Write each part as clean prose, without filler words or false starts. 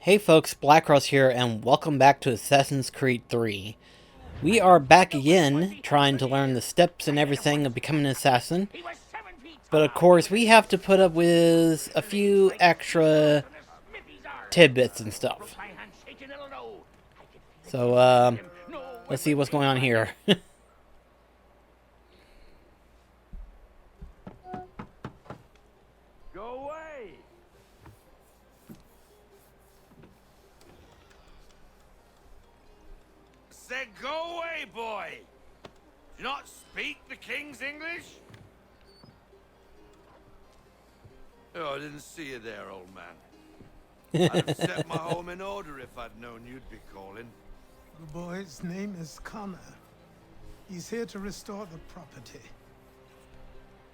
Hey folks, BlackCross here, and welcome back to Assassin's Creed 3. We are back again, trying to learn the steps and everything of becoming an assassin. But of course, we have to put up with a few extra tidbits and stuff. So, let's see what's going on here. Go away! Said go away, boy! Do you not speak the King's English? Oh, I didn't see you there, old man. I'd have set my home in order if I'd known you'd be calling. The boy's name is Connor. He's here to restore the property.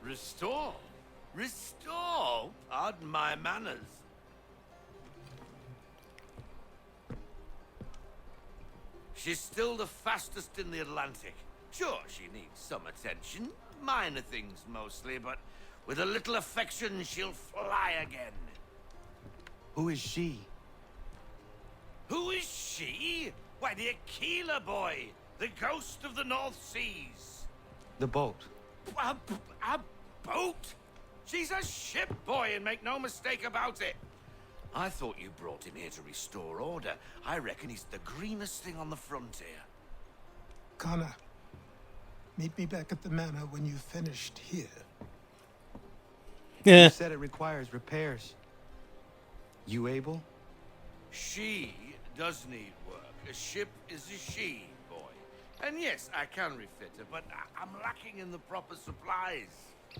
Restore? Restore? Pardon my manners. She's still the fastest in the Atlantic. Sure, she needs some attention. Minor things mostly, but with a little affection, she'll fly again. Who is she? Who is she? Why, the Aquila boy, the ghost of the North Seas. The boat. A boat? She's a ship boy, and make no mistake about it. I thought you brought him here to restore order. I reckon he's the greenest thing on the frontier. Connor, meet me back at the manor when you've finished here. You said it requires repairs. You able? She does need work. A ship is a she, boy. And yes, I can refit her, but I'm lacking in the proper supplies.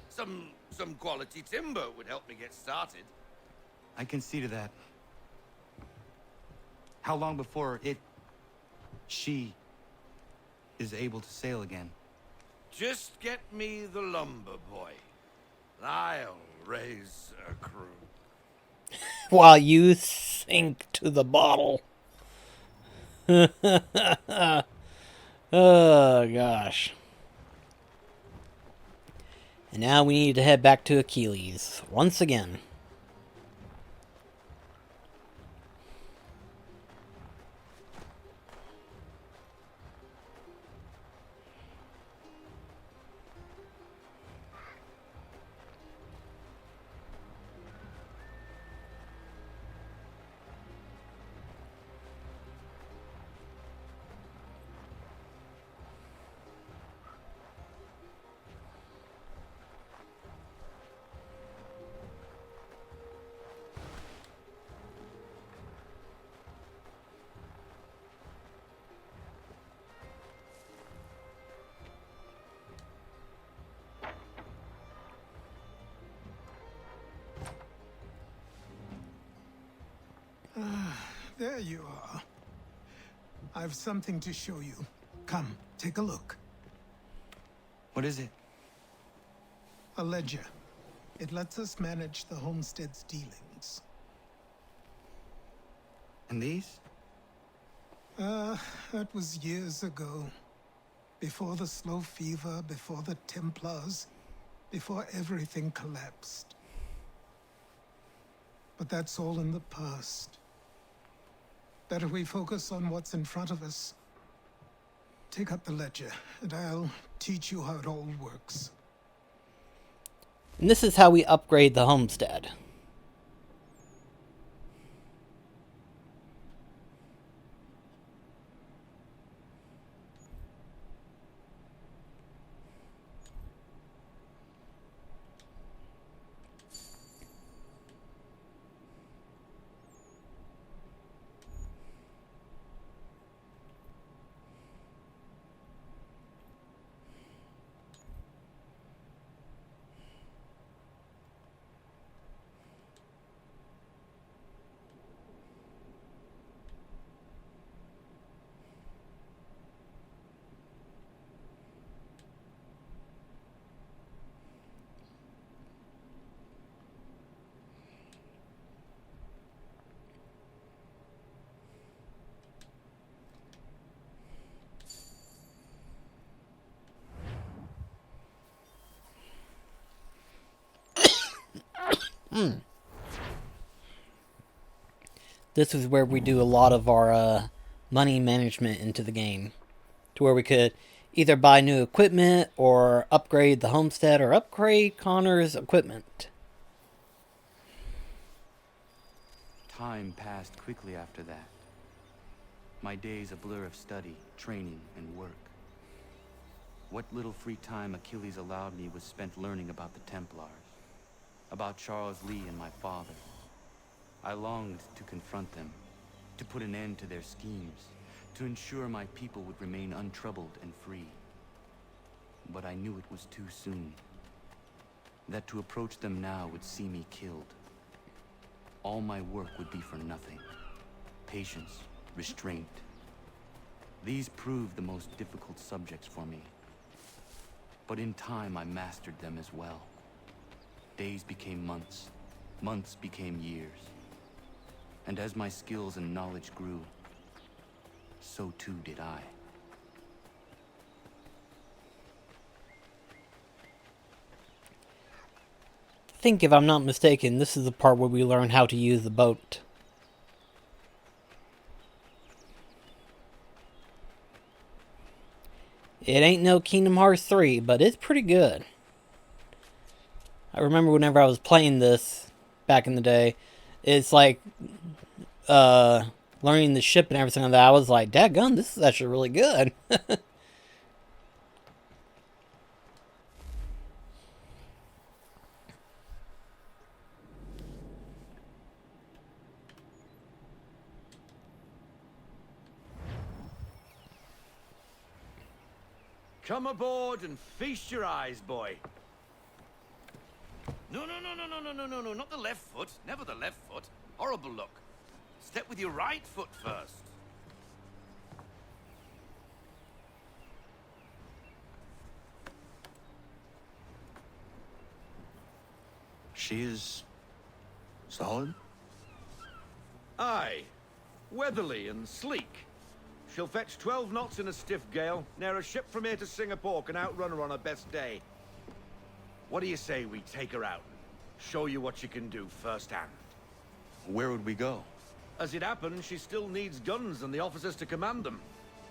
Some quality timber would help me get started. I can see to that. How long before she is able to sail again? Just get me the lumber, boy. I'll raise a crew. While you sink to the bottle. Oh, gosh. And now we need to head back to Achilles, once again. There you are. I've something to show you. Come, take a look. What is it? A ledger. It lets us manage the homestead's dealings. And these? That was years ago. Before the slow fever, before the Templars, before everything collapsed. But that's all in the past. Better we focus on what's in front of us. Take up the ledger, and I'll teach you how it all works. And this is how we upgrade the homestead. this is where we do a lot of our money management into the game, to where we could either buy new equipment or upgrade the homestead or upgrade Connor's equipment. Time passed quickly after that. My days a blur of study, training, and work. What little free time Achilles allowed me was spent learning about the Templars, about Charles Lee and my father. I longed to confront them, to put an end to their schemes, to ensure my people would remain untroubled and free. But I knew it was too soon, that to approach them now would see me killed. All my work would be for nothing. Patience, restraint. These proved the most difficult subjects for me. But in time, I mastered them as well. Days became months. Months became years. And as my skills and knowledge grew, so too did I. I think, if I'm not mistaken, this is the part where we learn how to use the boat. It ain't no Kingdom Hearts 3, but it's pretty good. I remember whenever I was playing this back in the day, it's like learning the ship and everything like that. I was like, dadgum, this is actually really good. Come aboard and feast your eyes, boy. No, not the left foot. Never the left foot. Horrible look. Step with your right foot first. She is solid? Aye. Weatherly and sleek. She'll fetch 12 knots in a stiff gale. Ne'er a ship from here to Singapore can outrun her on her best day. What do you say we take her out? Show you what she can do firsthand. Where would we go? As it happens, she still needs guns and the officers to command them.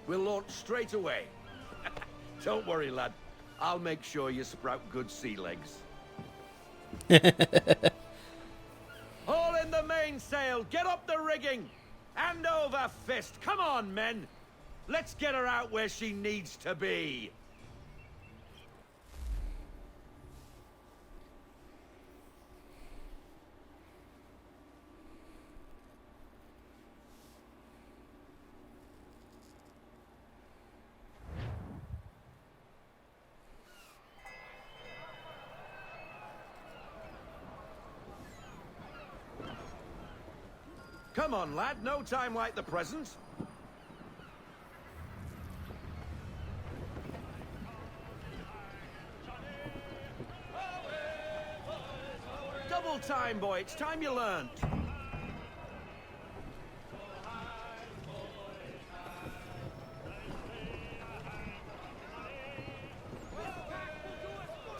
We'll launch straight away. Don't worry, lad. I'll make sure you sprout good sea legs. Haul in the mainsail! Get up the rigging! Hand over fist! Come on, men! Let's get her out where she needs to be! Come on, lad. No time like the present. Double time, boy. It's time you learned.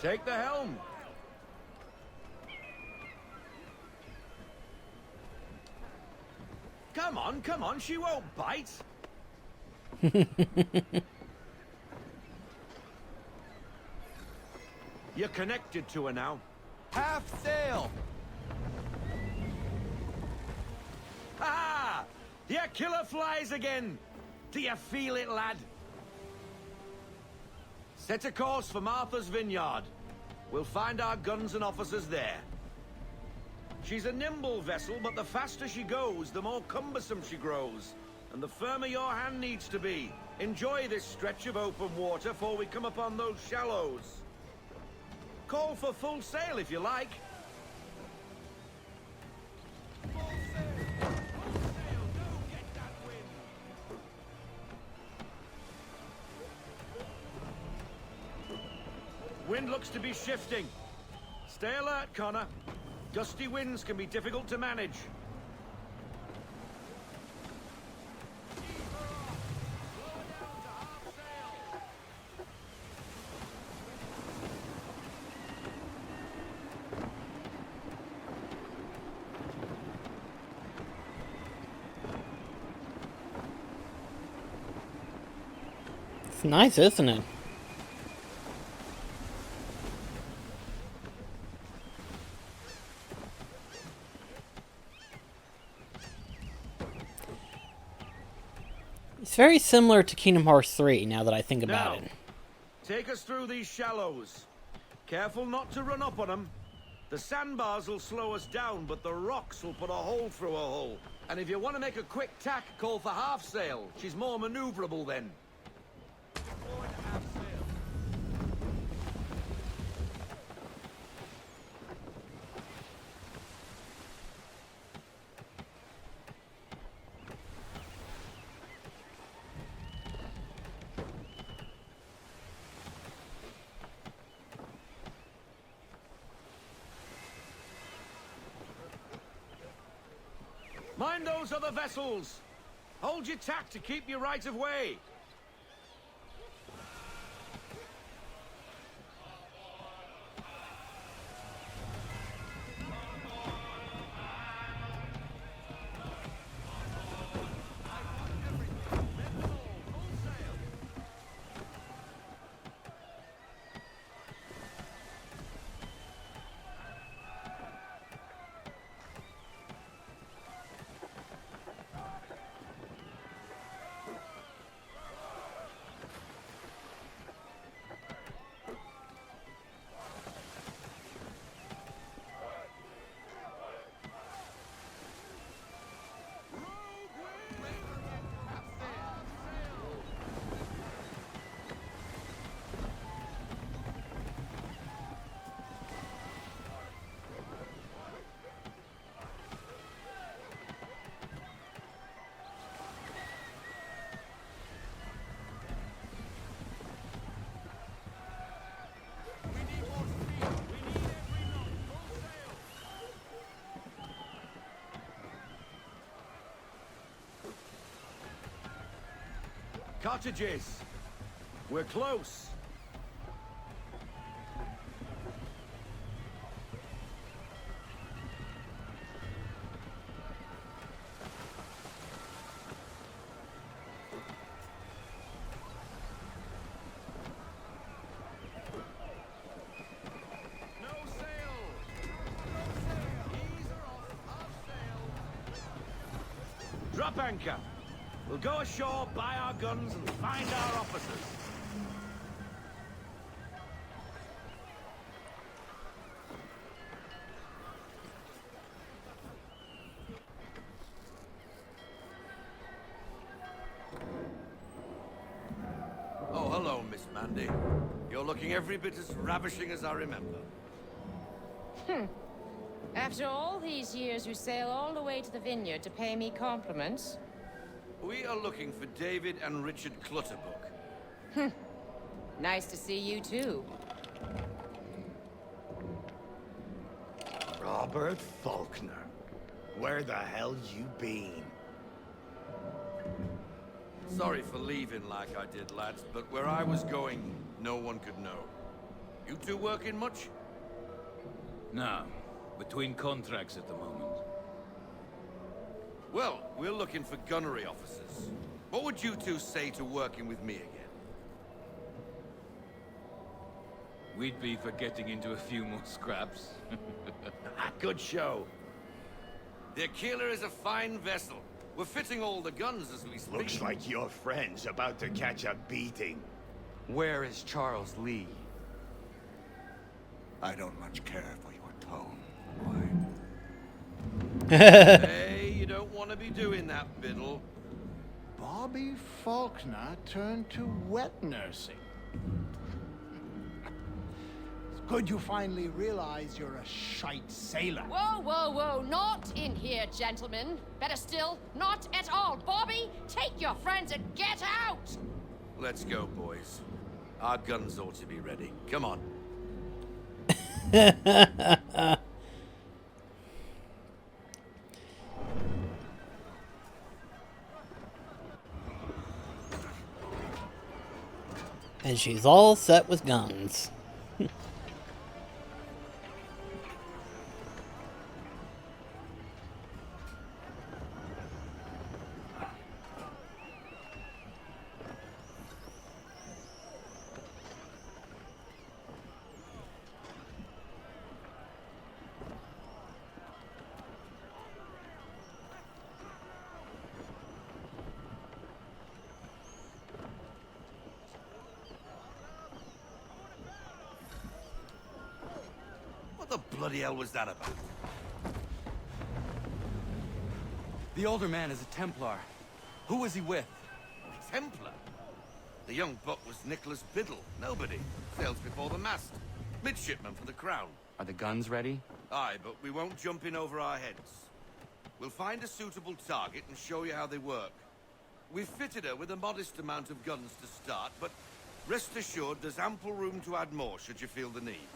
Take the helm. Come on, she won't bite. You're connected to her now. Half sail! Ha! The killer flies again. Do you feel it, lad? Set a course for Martha's Vineyard. We'll find our guns and officers there. She's a nimble vessel, but the faster she goes, the more cumbersome she grows. And the firmer your hand needs to be. Enjoy this stretch of open water before we come upon those shallows. Call for full sail if you like. Full sail! Go get that wind! Wind looks to be shifting. Stay alert, Connor. Gusty winds can be difficult to manage. It's nice, isn't it? It's very similar to Kingdom Hearts 3, now that I think about Now, it. take us through these shallows. Careful not to run up on them. The sandbars will slow us down, but the rocks will put a hole through a hole. And if you want to make a quick tack, call for half sail. She's more maneuverable then. Mind those other vessels. Hold your tack to keep your right of way. Cottages. We're close. No sail. Ease her off. Half sail. Drop anchor. We'll go ashore, buy our guns, and find our officers. Oh, hello, Miss Mandy. You're looking every bit as ravishing as I remember. After all these years, you sail all the way to the vineyard to pay me compliments? We are looking for David and Richard Clutterbuck. Nice to see you, too. Robert Faulkner. Where the hell you been? Sorry for leaving like I did, lads, but where I was going, no one could know. You two working much? No, between contracts at the moment. Well, we're looking for gunnery officers. What would you two say to working with me again? We'd be for getting into a few more scraps. Good show. The Aquila is a fine vessel. We're fitting all the guns as we speak. Looks like your friend's about to catch a beating. Where is Charles Lee? I don't much care for your tone, boy. Hey, you don't want to be doing that, Biddle. Bobby Faulkner turned to wet nursing. It's good you finally realize you're a shite sailor. Whoa, whoa, whoa, not in here, gentlemen. Better still, not at all. Bobby, take your friends and get out! Let's go, boys. Our guns ought to be ready. Come on. And she's all set with guns. bloody hell was that about? The older man is a Templar. Who was he with? Templar? The young buck was Nicholas Biddle. Nobody. Sails before the mast. Midshipman for the Crown. Are the guns ready? Aye, but we won't jump in over our heads. We'll find a suitable target and show you how they work. We've fitted her with a modest amount of guns to start, but rest assured there's ample room to add more should you feel the need.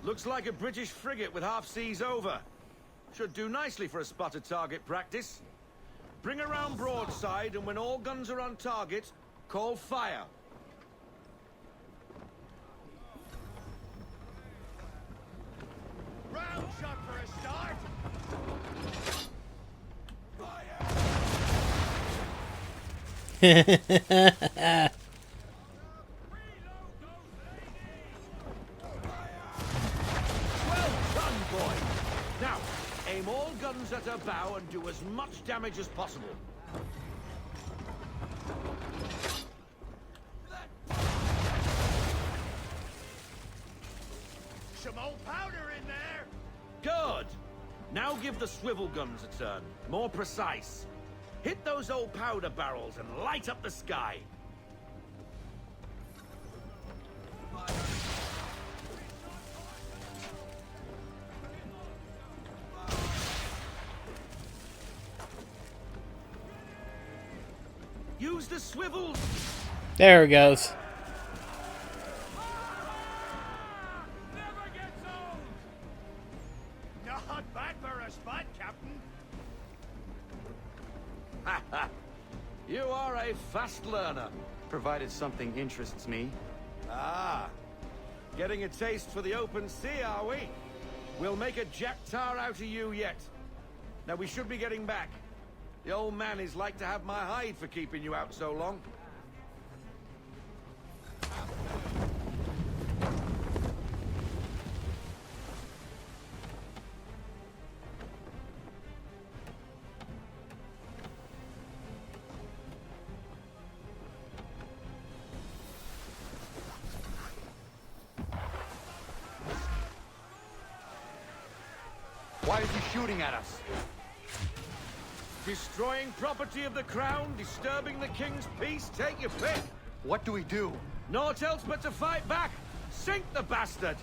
Looks like a British frigate with half seas over. Should do nicely for a spotted target practice. Bring around broadside, and when all guns are on target, call fire. Round shot for a start. Well done, boy. Now, aim all guns at her bow and do as much damage as possible. Some old powder in there. Good. Now give the swivel guns a turn. More precise. Hit those old powder barrels and light up the sky. Use the swivels. There it goes. Not bad for a spot, Captain. You are a fast learner. Provided something interests me. Ah, getting a taste for the open sea, are we? We'll make a jack tar out of you yet. Now we should be getting back. The old man is like to have my hide for keeping you out so long. Why is he shooting at us? Destroying property of the crown, disturbing the king's peace, take your pick. What do we do? Naught else but to fight back. Sink the bastard.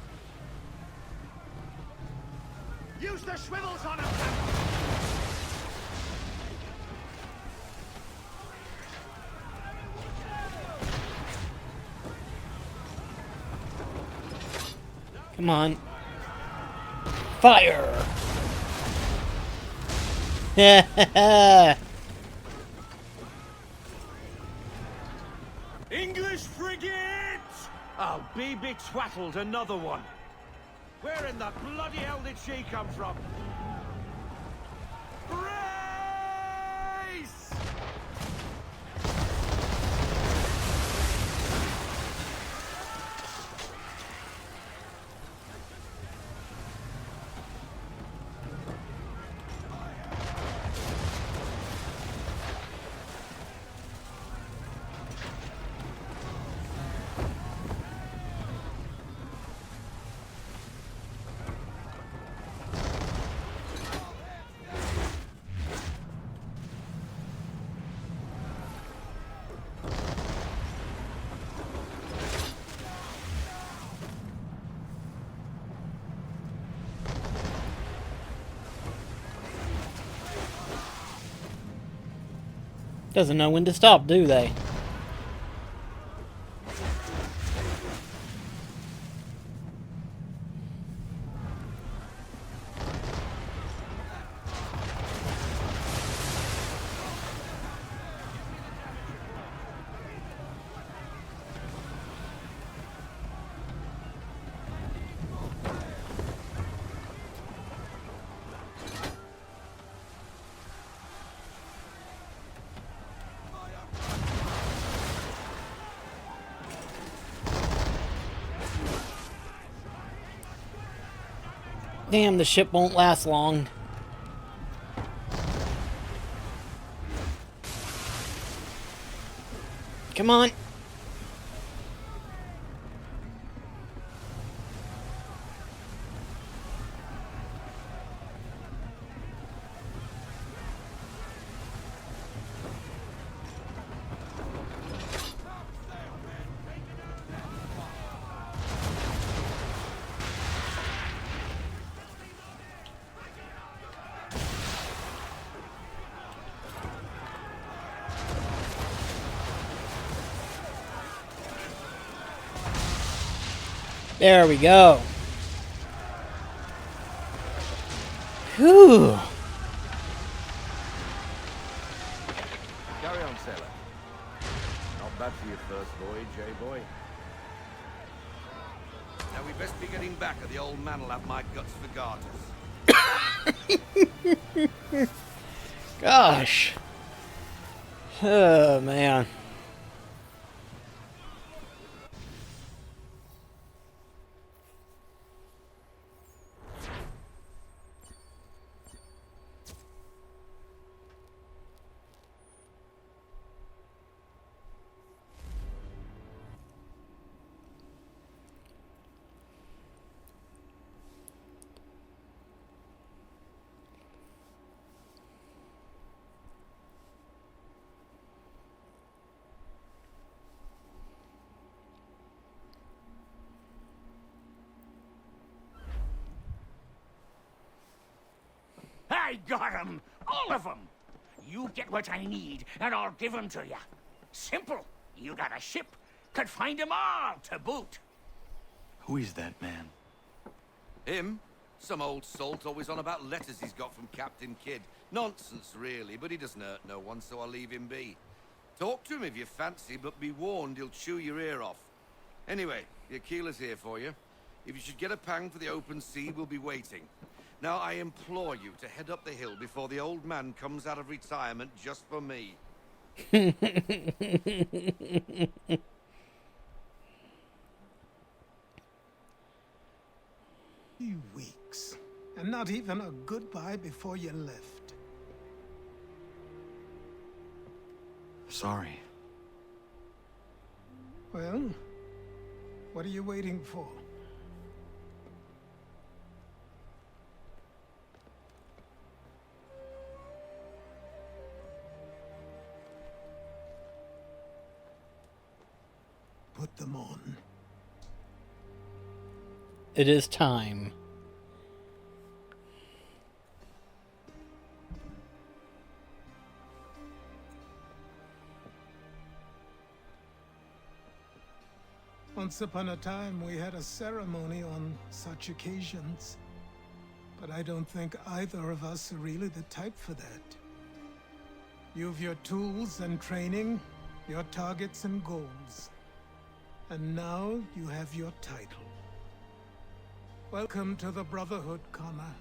Use the swivels on him, Captain. Come on. Fire! English frigate! I'll be betwattled, another one. Where in the bloody hell did she come from? Brace! Doesn't know when to stop, do they? Damn, the ship won't last long. Come on. There we go. Whew. Carry on, sailor. Not bad for your first voyage, eh, boy? Now we best be getting back, or the old man will have my guts for garters. Gosh. Oh, man. I got 'em! All of 'em! You get what I need, and I'll give 'em to you. Simple. You got a ship. Could find 'em all to boot. Who is that man? Him? Some old salt always on about letters he's got from Captain Kidd. Nonsense, really, but he doesn't hurt no one, so I'll leave him be. Talk to him if you fancy, but be warned he'll chew your ear off. Anyway, your keeler's here for you. If you should get a pang for the open sea, we'll be waiting. Now, I implore you to head up the hill before the old man comes out of retirement just for me. 3 weeks, and not even a goodbye before you left. Sorry. Well, what are you waiting for? Put them on. It is time. Once upon a time, we had a ceremony on such occasions. But I don't think either of us are really the type for that. You've your tools and training, your targets and goals. And now you have your title. Welcome to the Brotherhood, Connor.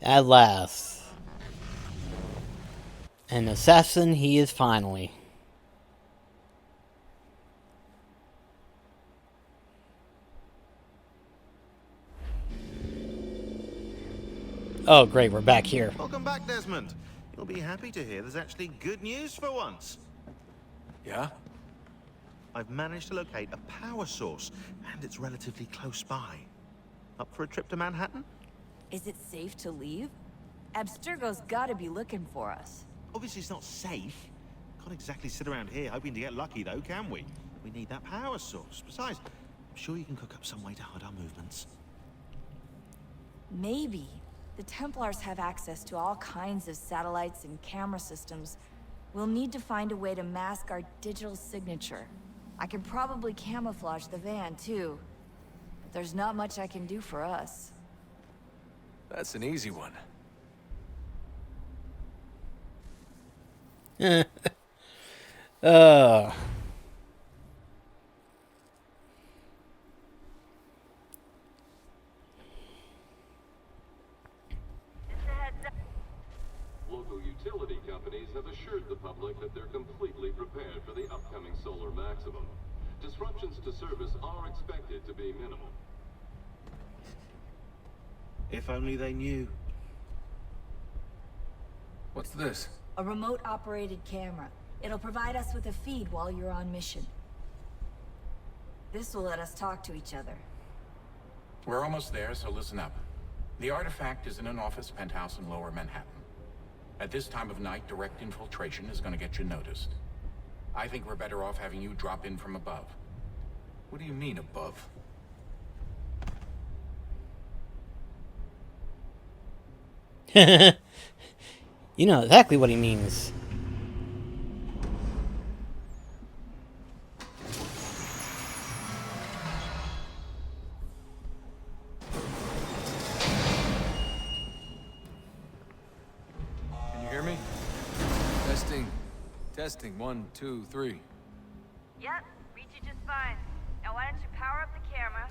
At last. An assassin he is finally. Oh great, we're back here. Welcome back, Desmond. You'll be happy to hear there's actually good news for once. Yeah? I've managed to locate a power source, and it's relatively close by. Up for a trip to Manhattan? Is it safe to leave? Abstergo's gotta be looking for us. Obviously it's not safe. Can't exactly sit around here hoping to get lucky though, can we? We need that power source. Besides, I'm sure you can cook up some way to hide our movements. Maybe. The Templars have access to all kinds of satellites and camera systems. We'll need to find a way to mask our digital signature. I can probably camouflage the van too. But there's not much I can do for us. That's an easy one. Local utility companies have assured the public that they're completely prepared for the upcoming solar maximum. Disruptions to service are expected to be minimal. If only they knew. What's this? A remote-operated camera. It'll provide us with a feed while you're on mission. This will let us talk to each other. We're almost there, so listen up. The artifact is in an office penthouse in Lower Manhattan. At this time of night, direct infiltration is going to get you noticed. I think we're better off having you drop in from above. What do you mean, above? You know exactly what he means. Can you hear me? Testing. Testing. 1, 2, 3. Yep, reach you just fine. Now why don't you power up the camera?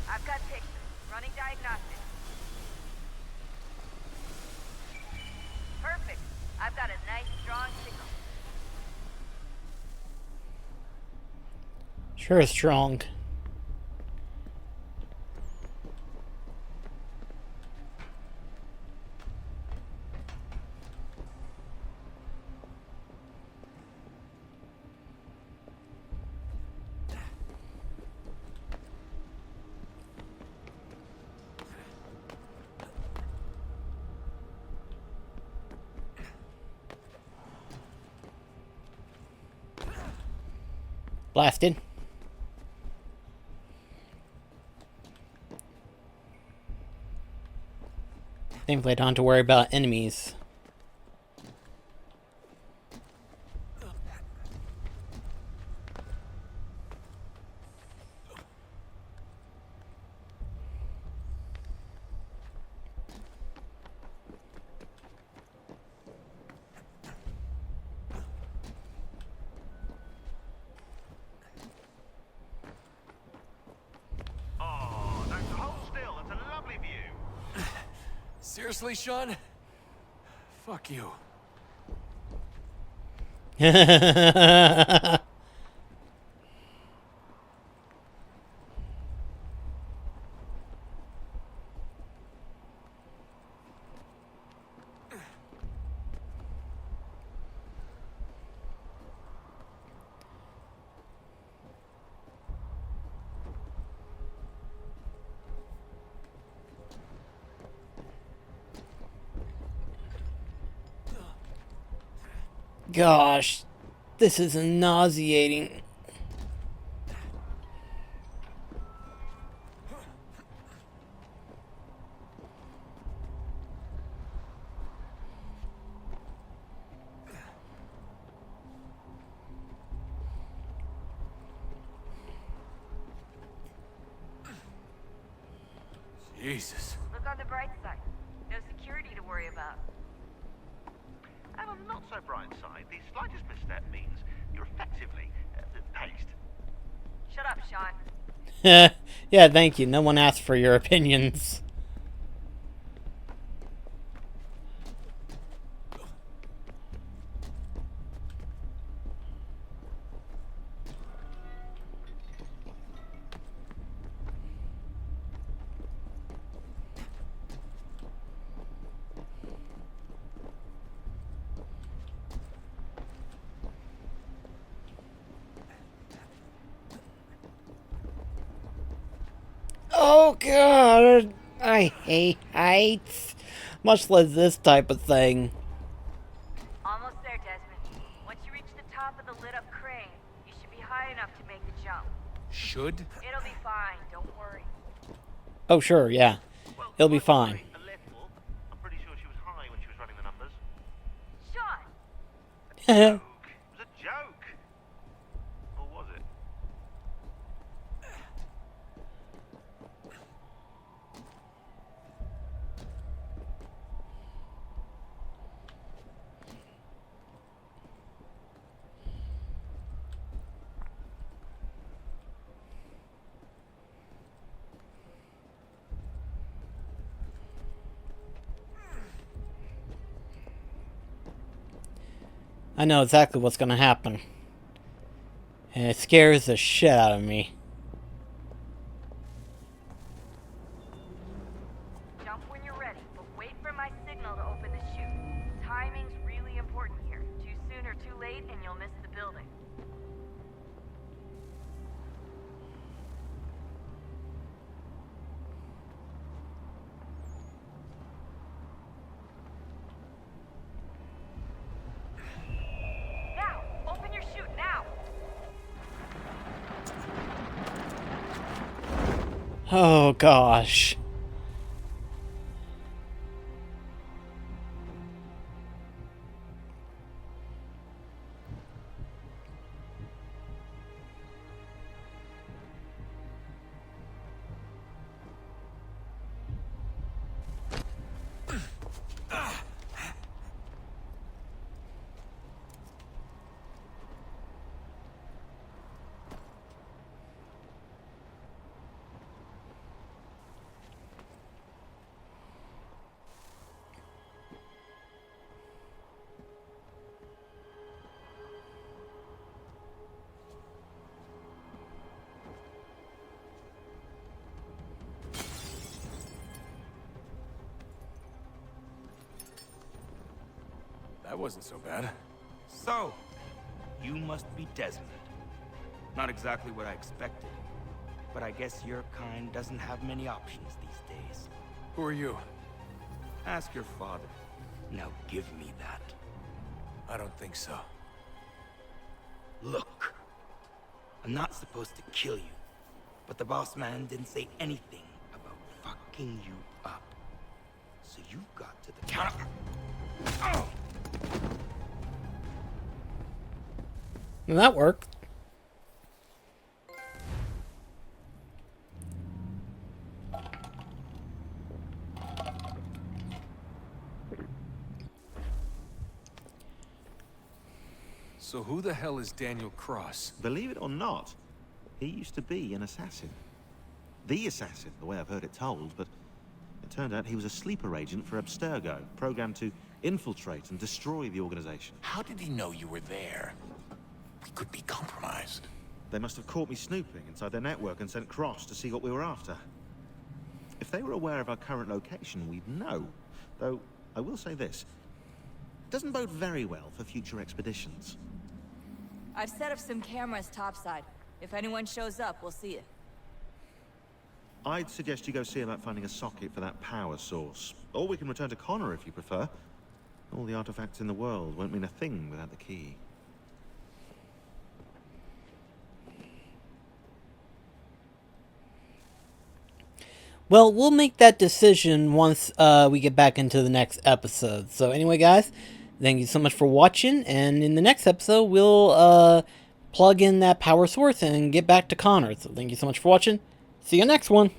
I've got pictures. Running diagnostics. Perfect. I've got a nice, strong signal. Sure is strong. Blasted. Thankfully, I don't have to worry about enemies. Seriously, Sean? Fuck you. Gosh, this is nauseating. Jesus. Look on the bright side. No security to worry about. And on the not so bright side, the slightest misstep means you're effectively paced. Shut up, Sean. Yeah, thank you. No one asked for your opinions. Oh god, I hate heights. Much less this type of thing. Almost there, Desmond. Once you reach the top of the lit-up crane, you should be high enough to make the jump. Should? It'll be fine, don't worry. Oh sure, yeah. It'll be fine. A little. I'm pretty sure she was high when she was running the numbers. Sean! It was a joke. Or was it? I know exactly what's gonna happen. And it scares the shit out of me. Jump when you're ready, but wait for my signal to open the chute. Timing's really important here. Too soon or too late, and you'll miss the building. Now! Open your chute, now! Oh gosh. That wasn't so bad. So, you must be Desmond. Not exactly what I expected, but I guess your kind doesn't have many options these days. Who are you? Ask your father. Now give me that. I don't think so. Look, I'm not supposed to kill you, but the boss man didn't say anything about fucking you up. So you got to the counter. Oh! And that worked. So who the hell is Daniel Cross? Believe it or not, he used to be an assassin. The assassin, the way I've heard it told, but it turned out he was a sleeper agent for Abstergo, programmed to infiltrate and destroy the organization. How did he know you were there? We could be compromised. They must have caught me snooping inside their network and sent Cross to see what we were after. If they were aware of our current location, we'd know. Though, I will say this. It doesn't bode very well for future expeditions. I've set up some cameras topside. If anyone shows up, we'll see it. I'd suggest you go see about finding a socket for that power source. Or we can return to Connor if you prefer. All the artifacts in the world won't mean a thing without the key. Well, we'll make that decision once we get back into the next episode. So anyway, guys, thank you so much for watching. And in the next episode, we'll plug in that power source and get back to Connor. So thank you so much for watching. See you next one.